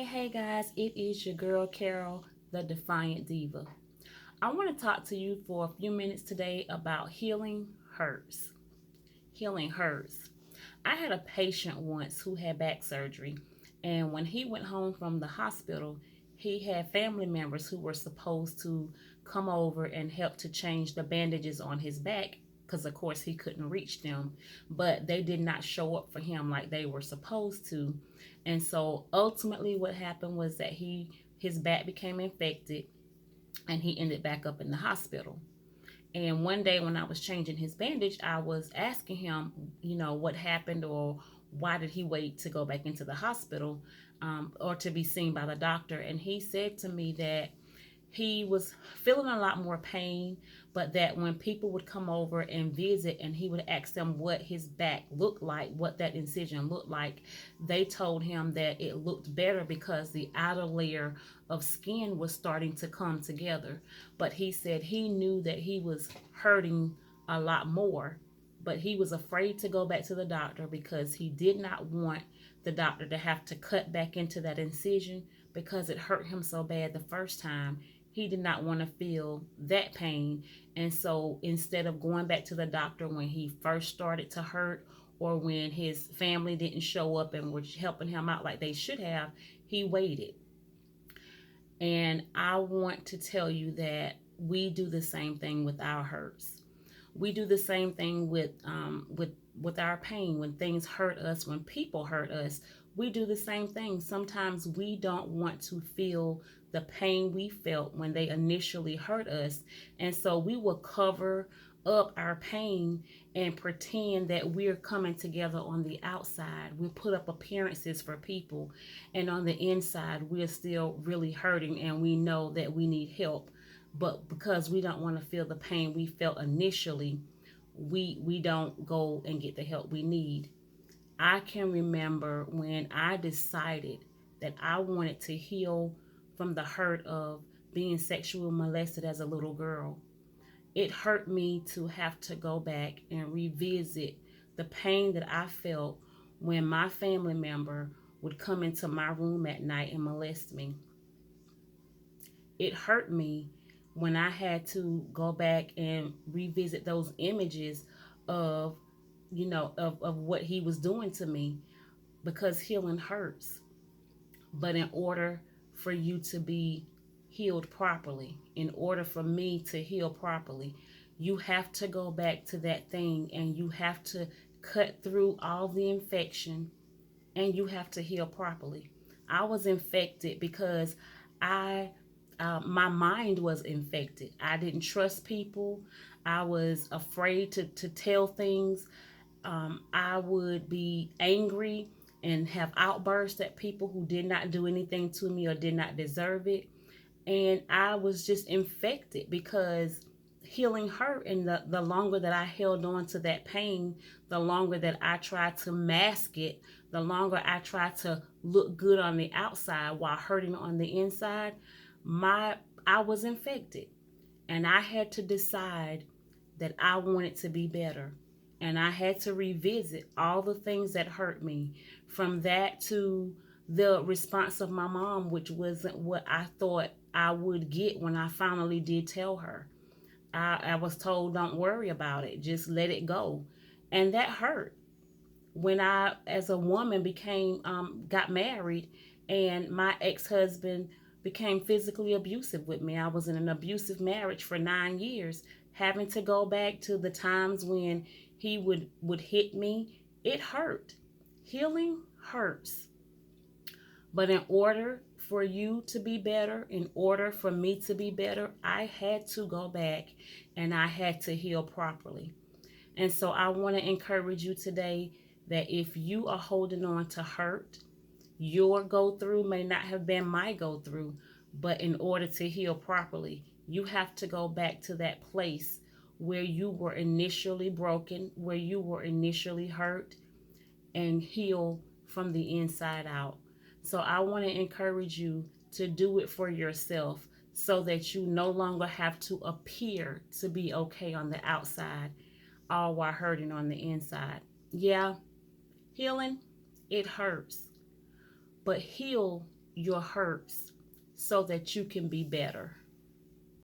Hey guys, it is your girl Carol, the Defiant Diva. I want to talk to you for a few minutes today about healing hurts. Healing hurts. I had a patient once who had back surgery, and when he went home from the hospital, he had family members who were supposed to come over and help to change the bandages on his back because, of course, he couldn't reach them, but they did not show up for him like they were supposed to. And so ultimately, what happened was that his back became infected and he ended back up in the hospital. And one day when I was changing his bandage, I was asking him, what happened or why did he wait to go back into the hospital or to be seen by the doctor. And he said to me that he was feeling a lot more pain, but that when people would come over and visit and he would ask them what his back looked like, what that incision looked like, they told him that it looked better because the outer layer of skin was starting to come together. But he said he knew that he was hurting a lot more, but he was afraid to go back to the doctor because he did not want the doctor to have to cut back into that incision because it hurt him so bad the first time. He did not want to feel that pain. And so instead of going back to the doctor when he first started to hurt or when his family didn't show up and were helping him out like they should have, he waited. And I want to tell you that we do the same thing with our hurts. We do the same thing with our pain. When things hurt us, when people hurt us, we do the same thing. Sometimes we don't want to feel the pain we felt when they initially hurt us, and so we will cover up our pain and pretend that we're coming together on the outside. We put up appearances for people, and on the inside we're still really hurting and we know that we need help, but because we don't want to feel the pain we felt initially, we don't go and get the help we need. I can remember when I decided that I wanted to heal from the hurt of being sexually molested as a little girl. It hurt me to have to go back and revisit the pain that I felt when my family member would come into my room at night and molest me. It hurt me when I had to go back and revisit those images of, of what he was doing to me, because healing hurts. But in order for you to be healed properly, in order for me to heal properly, you have to go back to that thing and you have to cut through all the infection and you have to heal properly. I was infected because I my mind was infected. I didn't trust people. I was afraid to tell things. I would be angry and have outbursts at people who did not do anything to me or did not deserve it. And I was just infected because healing hurt. And the longer that I held on to that pain, the longer that I tried to mask it, the longer I tried to look good on the outside while hurting on the inside, my I was infected. And I had to decide that I wanted to be better. And I had to revisit all the things that hurt me, from that to the response of my mom, which wasn't what I thought I would get when I finally did tell her. I was told, don't worry about it, just let it go. And that hurt. When I, as a woman, got married, and my ex husband became physically abusive with me. I was in an abusive marriage for 9 years, having to go back to the times when he would hit me. It hurt. Healing hurts. But in order for you to be better, in order for me to be better, I had to go back and I had to heal properly. And so I want to encourage you today that if you are holding on to hurt, your go through may not have been my go through, but in order to heal properly, you have to go back to that place where you were initially broken, where you were initially hurt, and heal from the inside out. So I want to encourage you to do it for yourself so that you no longer have to appear to be okay on the outside, all while hurting on the inside. Yeah, healing, it hurts, but heal your hurts so that you can be better.